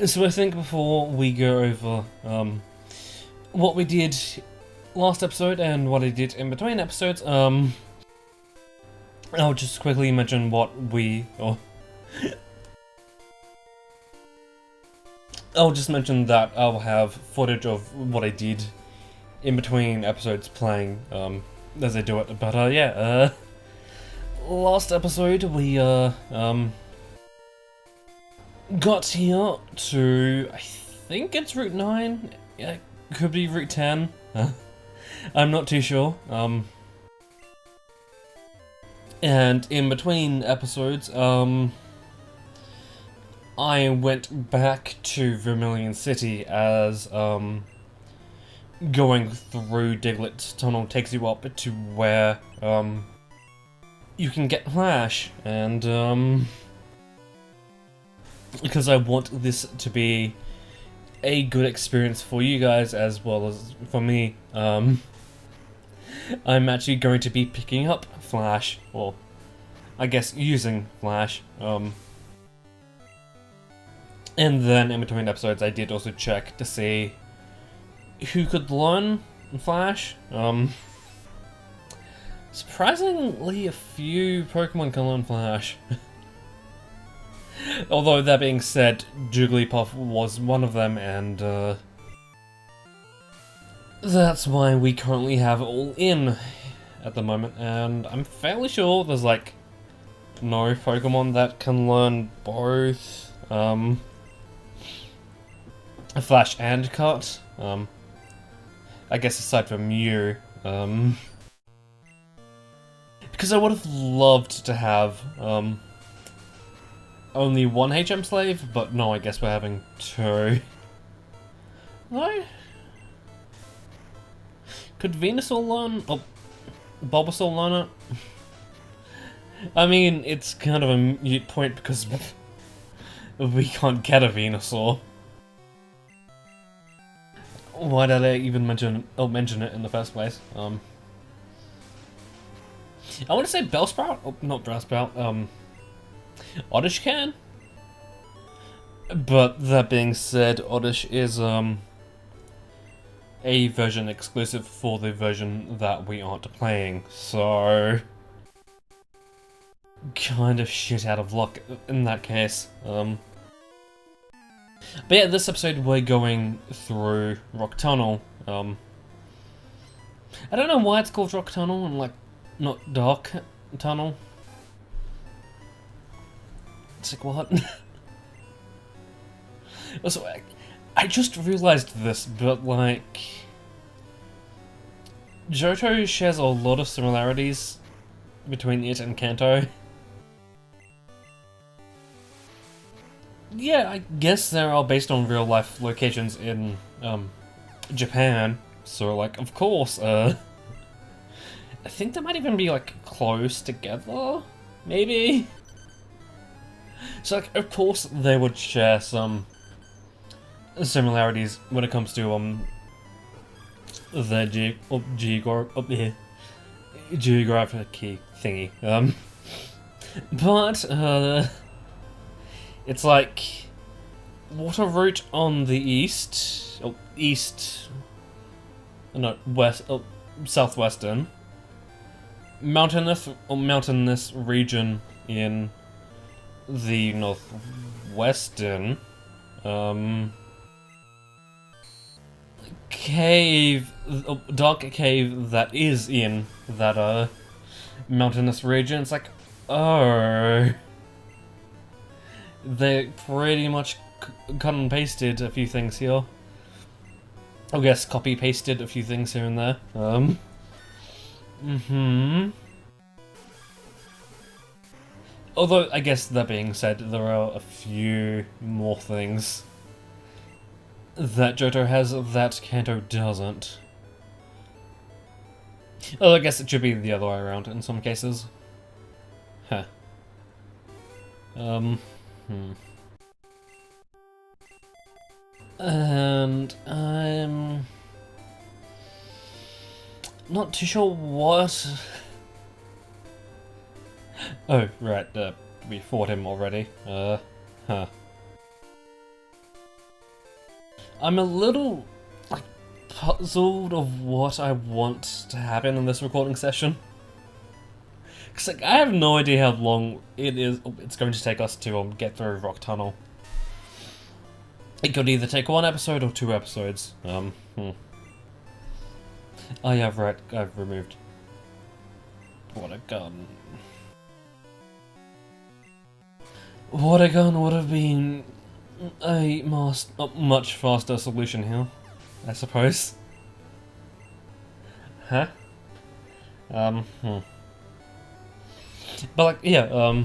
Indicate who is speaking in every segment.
Speaker 1: So I think before we go over what we did last episode and what I did in between episodes, I'll just quickly mention what we... I'll just mention that I'll have footage of what I did in between episodes playing as I do it. But last episode we got here to, I think it's Route 9, yeah, could be Route 10, I'm not too sure, and in between episodes, I went back to Vermilion City as, going through Diglett's tunnel takes you up to where, you can get Flash, and, because I want this to be a good experience for you guys as well as for me, I'm actually going to be picking up Flash, or I guess using Flash, and then in between episodes I did also check to see who could learn Flash. Surprisingly a few Pokemon can learn Flash. Although, that being said, Jigglypuff was one of them, and that's why we currently have it all in at the moment, and I'm fairly sure there's, like, no Pokemon that can learn both, Flash and Cut, I guess aside from Mew, because I would have loved to have, only one HM Slave, but no, I guess we're having two. No? Could Venusaur learn? Oh, Bulbasaur learn it? I mean, it's kind of a mute point because we can't get a Venusaur. Why did I even mention it in the first place? I want to say Bellsprout? Oh, not Bellsprout, Oddish can? But that being said, Oddish is a version exclusive for the version that we aren't playing, so kind of shit out of luck in that case. But yeah, this episode we're going through Rock Tunnel. I don't know why it's called Rock Tunnel and, like, not Dark Tunnel. It's like, what? Also, I just realized this, but, like, Johto shares a lot of similarities between it and Kanto. Yeah, I guess they're all based on real-life locations in, Japan, so, like, of course, I think they might even be, like, close together? Maybe? So, like, of course they would share some similarities when it comes to, the geographic key thingy. But, it's like water route on the east, southwestern, mountainous region in the northwestern, cave, dark cave that is in that mountainous region. It's like, oh, they pretty much cut and pasted a few things here. I guess copy pasted a few things here and there. Although, I guess that being said, there are a few more things that Johto has that Kanto doesn't. Oh, I guess it should be the other way around in some cases. Huh. And I'm not too sure what. Oh, right, we fought him already. Huh. I'm a little, like, puzzled of what I want to happen in this recording session. Because, like, I have no idea how long it's going to take us to get through Rock Tunnel. It could either take 1 episode or 2 episodes. Oh yeah, right, I've removed. What a gun. What a gun would have been a much faster solution here, I suppose. Huh? But like, yeah,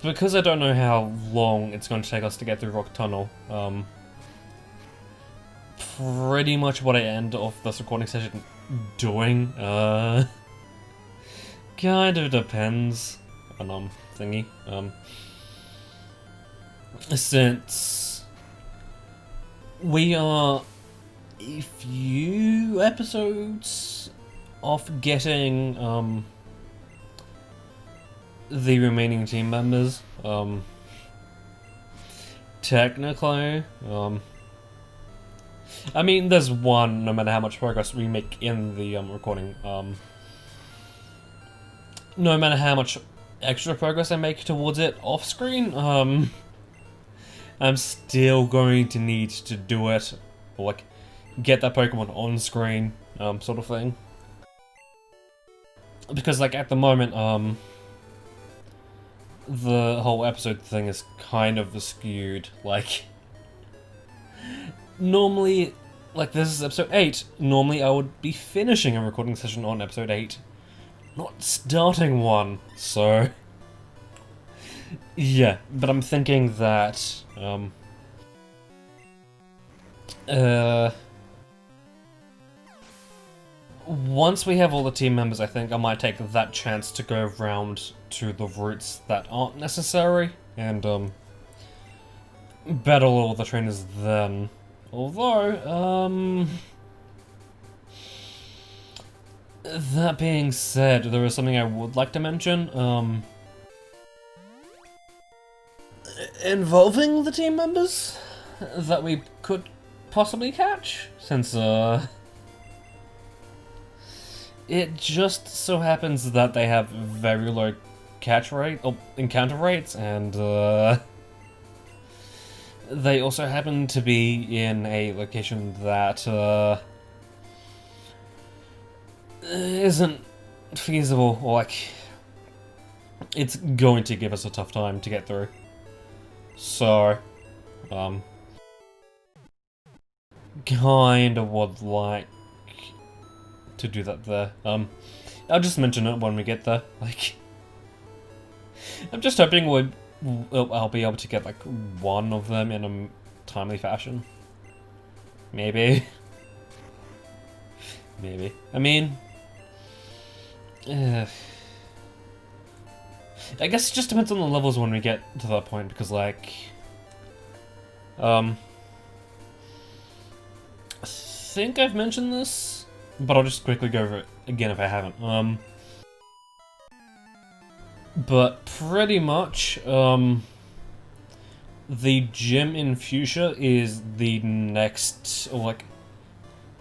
Speaker 1: because I don't know how long it's going to take us to get through Rock Tunnel, pretty much what I end off this recording session doing, kind of depends on, thingy, since we are a few episodes off getting, the remaining team members, technically, I mean, there's one, no matter how much progress we make in the, recording, no matter how much extra progress I make towards it off-screen, I'm still going to need to do it, or, like, get that Pokemon on-screen, sort of thing. Because, like, at the moment, the whole episode thing is kind of skewed. Like, normally, like, this is episode 8. Normally, I would be finishing a recording session on episode 8, not starting one. So, yeah. But I'm thinking that, once we have all the team members, I think I might take that chance to go around to the routes that aren't necessary, and, battle all the trainers then. Although, that being said, there is something I would like to mention, involving the team members that we could possibly catch, since, it just so happens that they have very low encounter rates, and they also happen to be in a location that isn't feasible, or like, it's going to give us a tough time to get through. So, kind of would like to do that there. I'll just mention it when we get there. Like, I'm just hoping I'll be able to get like one of them in a timely fashion. Maybe. Maybe. I mean, I guess it just depends on the levels when we get to that point, because like, I think I've mentioned this, but I'll just quickly go over it again if I haven't. But pretty much, the gym in Fuchsia is the next, or like,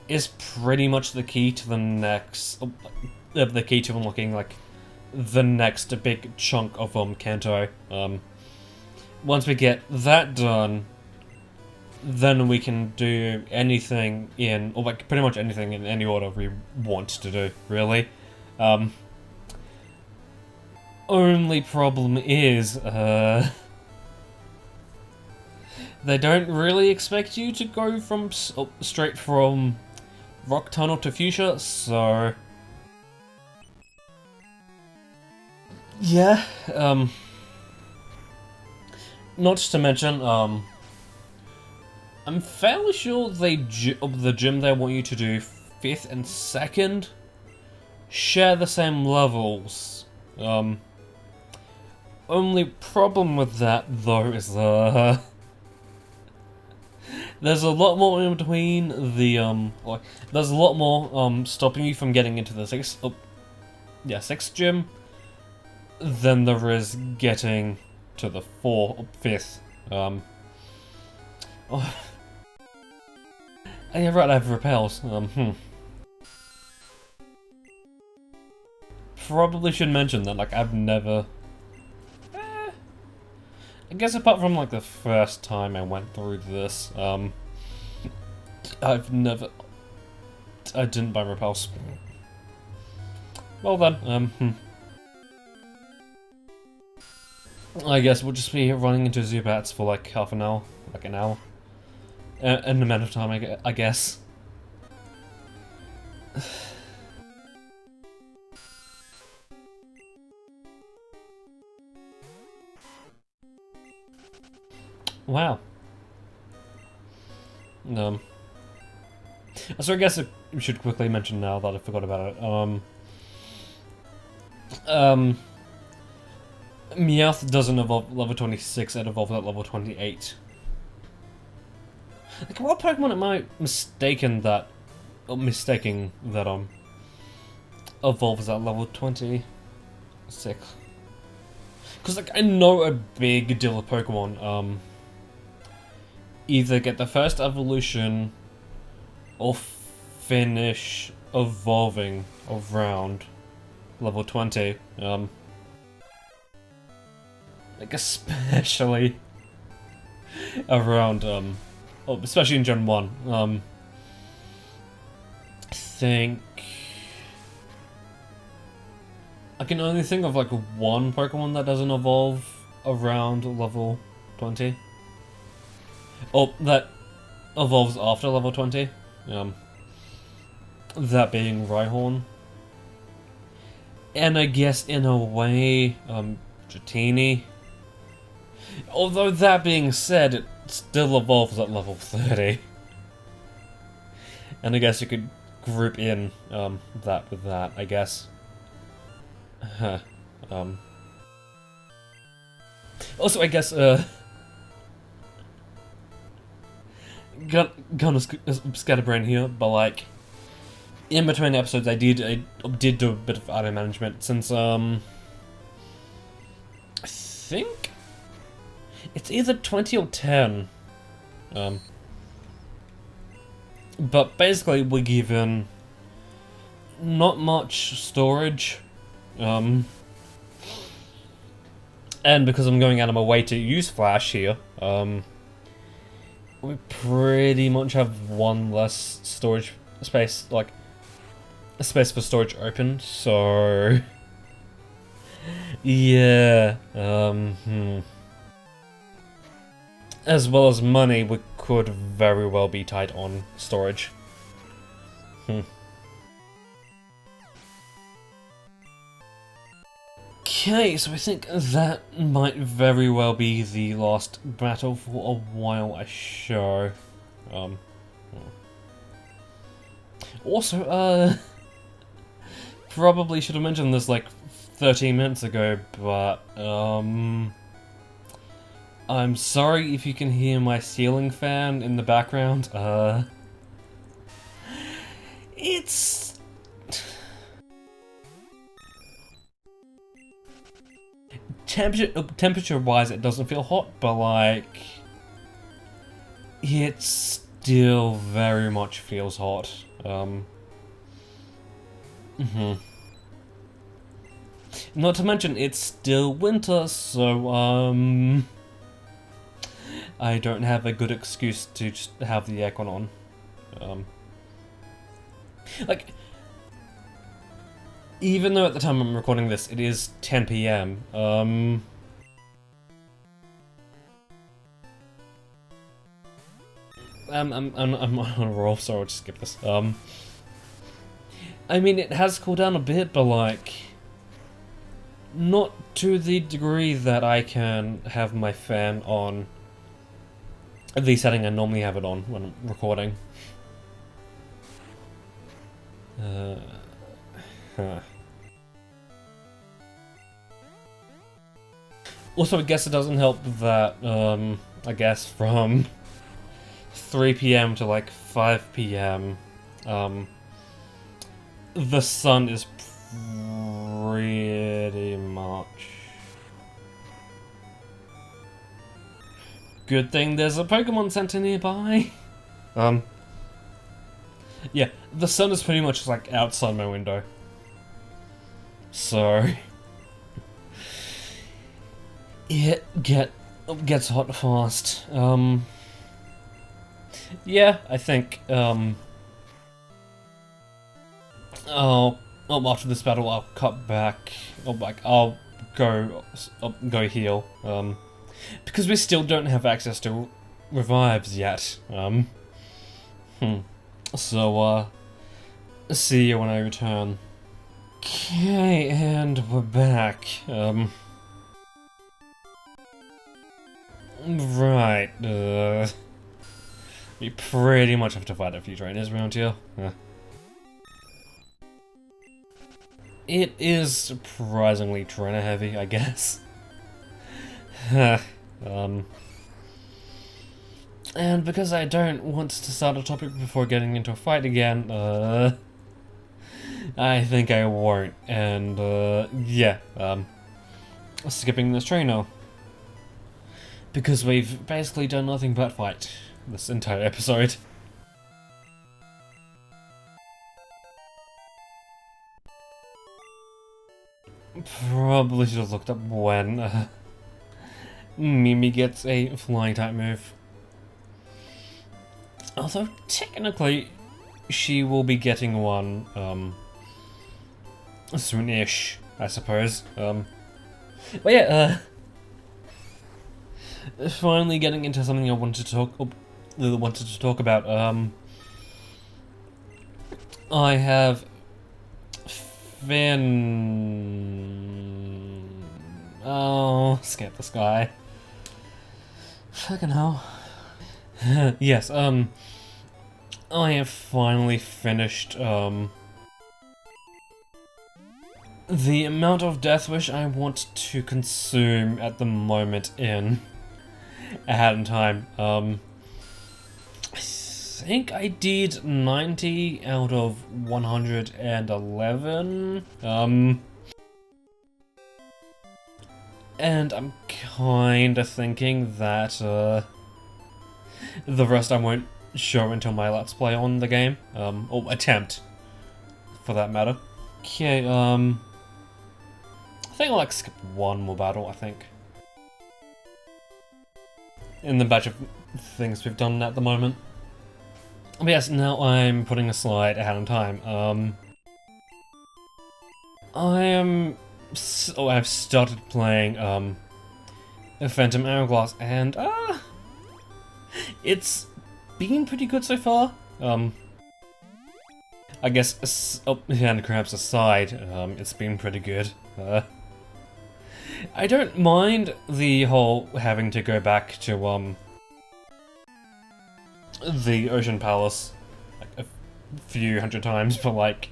Speaker 1: is pretty much the key to the next, the key to unlocking like the next big chunk of Kanto. Once we get that done, then we can do anything in, or like pretty much anything in any order we want to do, really. Only problem is, they don't really expect you to go from straight from Rock Tunnel to Fuchsia, so yeah. Not to mention, I'm fairly sure the gym they want you to do 5th and 2nd share the same levels. Only problem with that, though, is, there's a lot more in between the, there's a lot more, stopping you from getting into the 6th gym than there is getting to the 5th. Oh. Yeah, right, I have repels. Probably should mention that, like, I've never... I guess apart from, like, the first time I went through this, I've never... I didn't buy repels. Well then, I guess we'll just be running into Zubats for, like, half an hour. Like, an hour. An amount of time, I guess. Wow. So I guess we should quickly mention now that I forgot about it. Meowth doesn't evolve level 26, it evolves at level 28. Like, what Pokemon am I mistaking that evolves at level 26? Because, like, I know a big deal of Pokemon, either get the first evolution or finish evolving around level 20. Like, especially around, especially in Gen 1. I can only think of, like, one Pokemon that doesn't evolve around level 20. Oh, that evolves after level 20. That being Rhyhorn. And I guess, in a way, Dratini. Although, that being said, it still evolves at level 30. And I guess you could group in, that with that, I guess. Also, I guess, gonna scatterbrain here, but, like, in between episodes I did do a bit of auto management, since, I think it's either 20 or 10. But basically we're given not much storage, and because I'm going out of my way to use Flash here, we pretty much have one less storage space, like, a space for storage open, so... yeah, as well as money, we could very well be tight on storage. Okay, so I think that might very well be the last battle for a while, I show. Also, probably should have mentioned this like 13 minutes ago, but, I'm sorry if you can hear my ceiling fan in the background, it's... Temperature-wise, it doesn't feel hot, but, like, it still very much feels hot. Not to mention, it's still winter, so, I don't have a good excuse to just have the aircon on. Like, even though at the time I'm recording this, it is 10 PM, I'm on a roll, so I'll just skip this. I mean, it has cooled down a bit, but, like, not to the degree that I can have my fan on the setting I normally have it on when I'm recording. Also, I guess it doesn't help that, I guess from 3 PM to, like, 5 PM, the sun is pretty much good thing there's a Pokemon Center nearby. Yeah, the sun is pretty much like outside my window. So it gets hot fast. Yeah, I think after this battle I'll cut back. I'll go heal. Because we still don't have access to revives yet. So see you when I return. Okay, and we're back. Right, we pretty much have to fight a few trainers around here. It is surprisingly trainer heavy, I guess. And because I don't want to start a topic before getting into a fight again, I think I won't. And yeah, skipping this trainer. Because we've basically done nothing but fight this entire episode. Probably should have looked up when Mimi gets a flying type move. Although technically she will be getting one soon-ish, I suppose. But yeah, finally getting into something I wanted to talk about. I have skip this guy. Fucking hell. Yes, I have finally finished, the amount of Death Wish I want to consume at the moment in A Hat in Time. I think I did 90 out of 111, and I'm kinda thinking that, the rest I won't show until my Let's Play on the game, or attempt, for that matter. Okay, I think I'll like skip one more battle, I think. In the batch of things we've done at the moment. But yes, now I'm putting aside A Hat in Time. I've started playing, Phantom Hourglass, and, it's been pretty good so far. I guess, hand crabs aside, it's been pretty good. I don't mind the whole having to go back to, the Ocean Palace, like, a few hundred times, but like,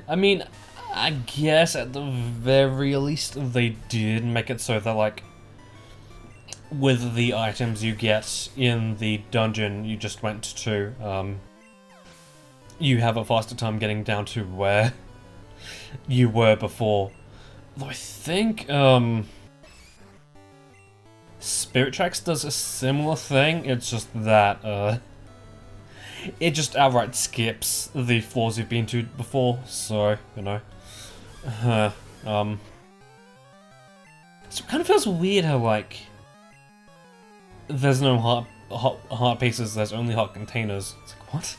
Speaker 1: I mean, I guess at the very least they did make it so that, like, with the items you get in the dungeon you just went to, you have a faster time getting down to where you were before. Though I think, Spirit Tracks does a similar thing, it's just that, it just outright skips the floors you've been to before, so, you know. So it kind of feels weird how, like, there's no heart pieces, there's only heart containers. It's like, what?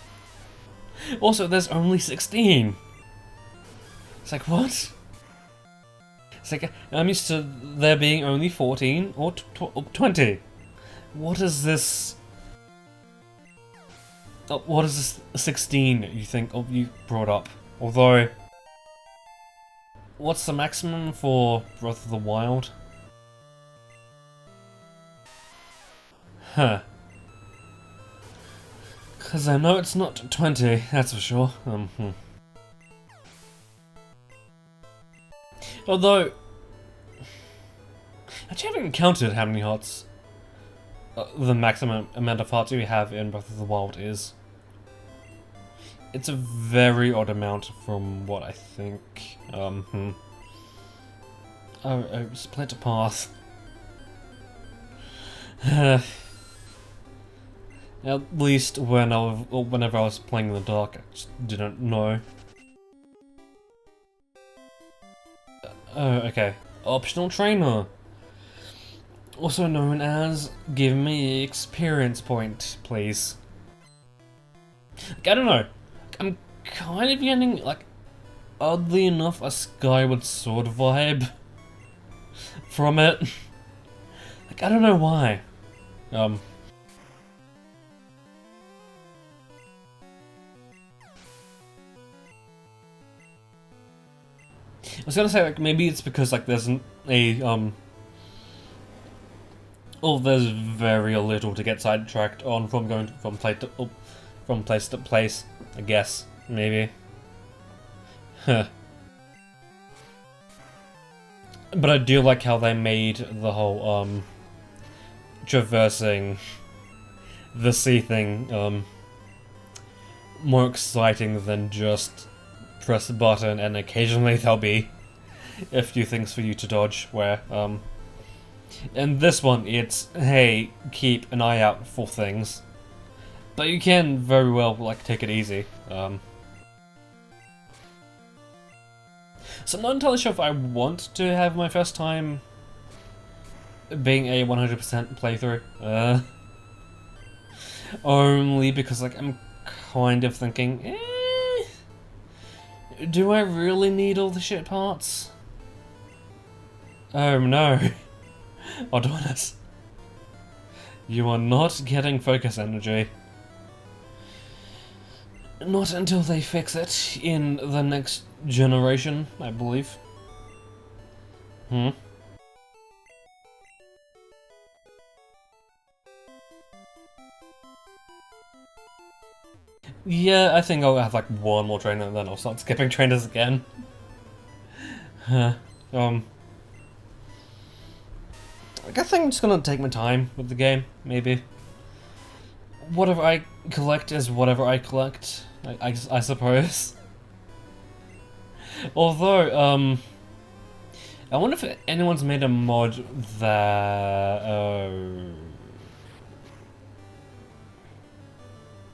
Speaker 1: Also, there's only 16! It's like, what? It's like, I'm used to there being only 14 or 20. What is this? What is this 16 you think you brought up? Although, what's the maximum for Breath of the Wild? Huh. Because I know it's not 20, that's for sure. Although, I actually haven't counted how many hearts the maximum amount of hearts we have in Breath of the Wild is. It's a very odd amount from what I think. Oh, Splinter Path. At least whenever I was playing in the dark, I just didn't know. Oh, okay. Optional trainer. Also known as give me experience point, please. Like, I don't know. I'm kind of getting, like, oddly enough, a Skyward Sword vibe from it. Like, I don't know why. I was gonna say, like, maybe it's because, like, there's oh, there's very little to get sidetracked on from going from place to place, I guess, maybe. Huh. But I do like how they made the whole, traversing the sea thing, more exciting than just press a button and occasionally there'll be a few things for you to dodge, where, in this one it's, hey, keep an eye out for things. But you can very well, like, take it easy. So I'm not entirely sure if I want to have my first time being a 100% playthrough. Only because, like, I'm kind of thinking, do I really need all the shit parts? Oh no. Adonis. You are not getting focus energy. Not until they fix it in the next generation, I believe. Yeah, I think I'll have like one more trainer and then I'll start skipping trainers again. I think I'm just gonna take my time with the game, maybe. Whatever I collect is whatever I collect, I suppose. Although, I wonder if anyone's made a mod that...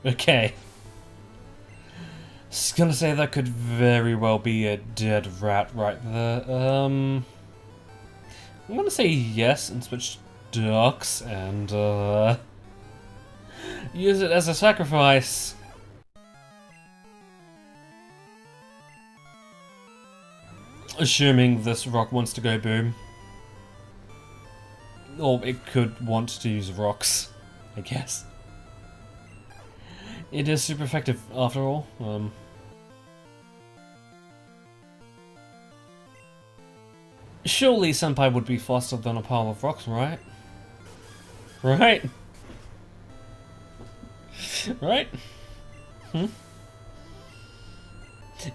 Speaker 1: Okay. I was gonna say that could very well be a dead rat right there. I'm gonna say yes and switch ducks and, use it as a sacrifice. Assuming this rock wants to go boom. Or it could want to use rocks, I guess. It is super effective after all. Surely Senpai would be faster than a pile of rocks, right? Right? Right?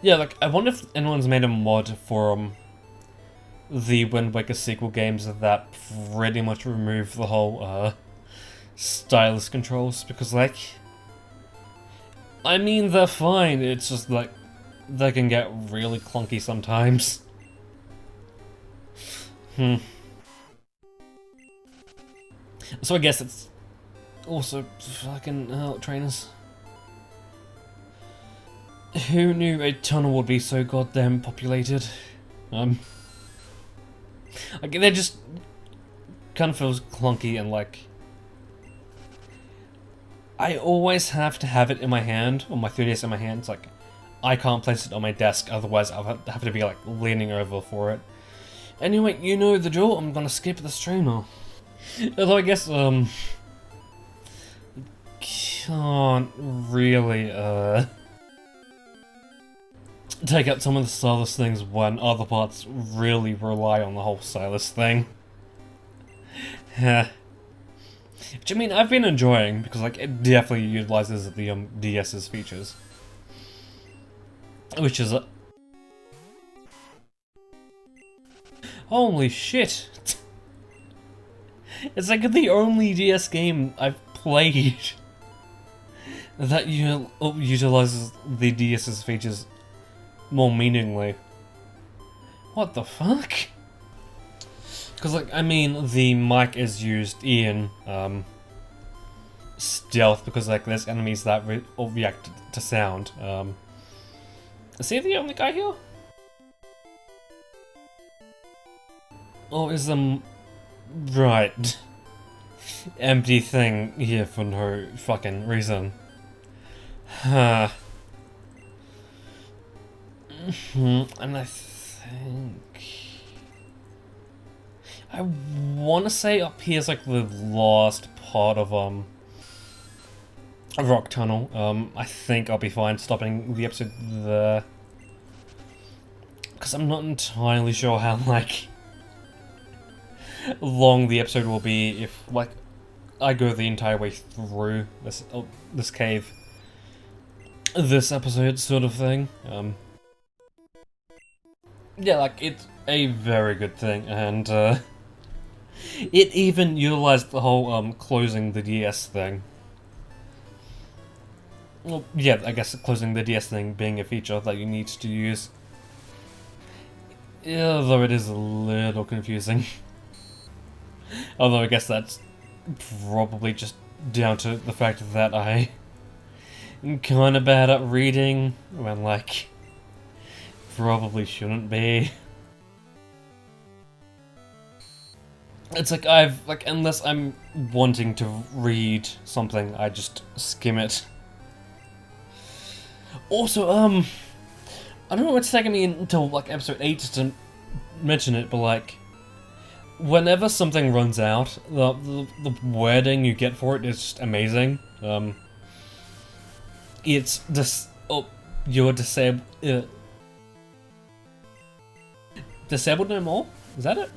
Speaker 1: Yeah, like, I wonder if anyone's made a mod for, the Wind Waker sequel games that pretty much remove the whole, stylus controls, because, like... I mean, they're fine, it's just, like, they can get really clunky sometimes. So I guess it's also fucking trainers. Who knew a tunnel would be so goddamn populated? Like, they just kind of feels clunky and like... I always have to have it in my hand, or my 3DS in my hand. It's like, I can't place it on my desk, otherwise I'll have to be like leaning over for it. Anyway, you know the drill, I'm gonna skip the trainer. Although I guess, can't really, take out some of the stylus things when other parts really rely on the whole stylus thing. Which, I mean, I've been enjoying, because, like, it definitely utilizes the, DS's features. Which is, holy shit! It's like the only DS game I've played that utilizes the DS's features more meaningfully. What the fuck? Because, like, I mean, the mic is used in stealth because, like, there's enemies that react to sound. Is he the only guy here? Or is right, empty thing here for no fucking reason? Huh. And I think I want to say up here is like the last part of a rock tunnel. I think I'll be fine stopping the episode there, because I'm not entirely sure how like long the episode will be if like I go the entire way through this cave, this episode sort of thing. Yeah, like it's a very good thing, and it even utilized the whole closing the DS thing. Well, yeah, I guess closing the DS thing being a feature that you need to use. Yeah, though it is a little confusing. Although I guess that's probably just down to the fact that I'm kinda bad at reading when, like, probably shouldn't be. It's like unless I'm wanting to read something, I just skim it. Also, I don't know what's taking me until, like, episode 8 to mention it, but, like, whenever something runs out, the wording you get for it is just amazing. It's just, you're disabled no more? Is that it?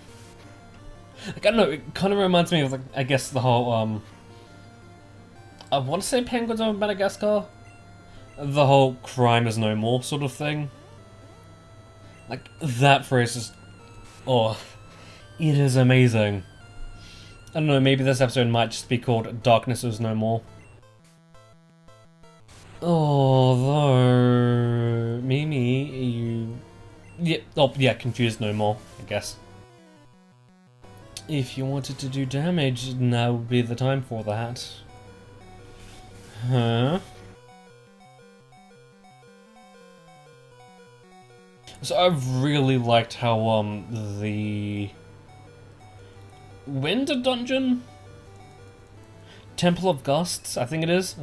Speaker 1: Like, I don't know, it kind of reminds me of, like, I guess the whole, I want to say Penguins of Madagascar? The whole crime is no more sort of thing. Like, that phrase is, it is amazing. I don't know, maybe this episode might just be called Darkness is No More. Although, Mimi, yeah, Confused No More, I guess. If you wanted to do damage, now would be the time for that. Huh? So I've really liked how, the Winter Dungeon? Temple of Gusts, I think it is,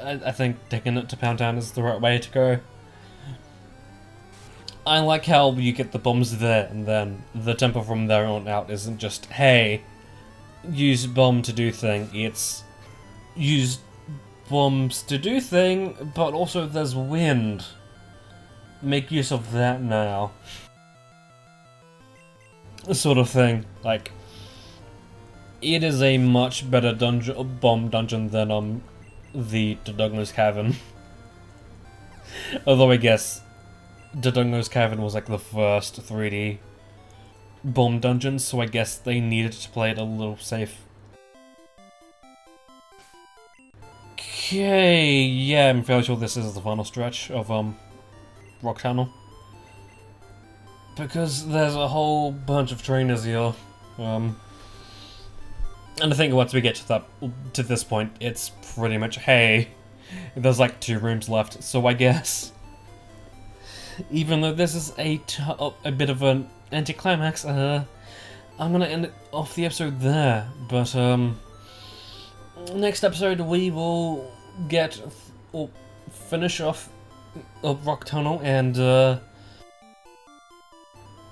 Speaker 1: I think taking it to Pound Town is the right way to go. I like how you get the bombs there, and then the temple from there on out isn't just, hey, use bomb to do thing, it's use bombs to do thing, but also there's wind. Make use of that now. Sort of thing. Like, it is a much better bomb dungeon than the Dodongo's Cavern. Although I guess Dodongo's Cavern was like the first 3D bomb dungeon, so I guess they needed to play it a little safe. Okay, yeah, I'm fairly sure this is the final stretch of Rock Tunnel, because there's a whole bunch of trainers here, and I think once we get to this point, it's pretty much, hey, there's like 2 rooms left, so I guess, even though this is a bit of an anticlimax, I'm gonna end it off the episode there, but next episode we will get or finish off Rock Tunnel and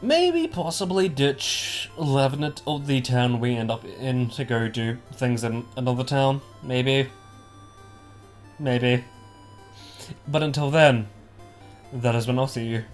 Speaker 1: maybe possibly ditch Levenant or the town we end up in to go do things in another town. Maybe. But until then, that has been, I'll see you.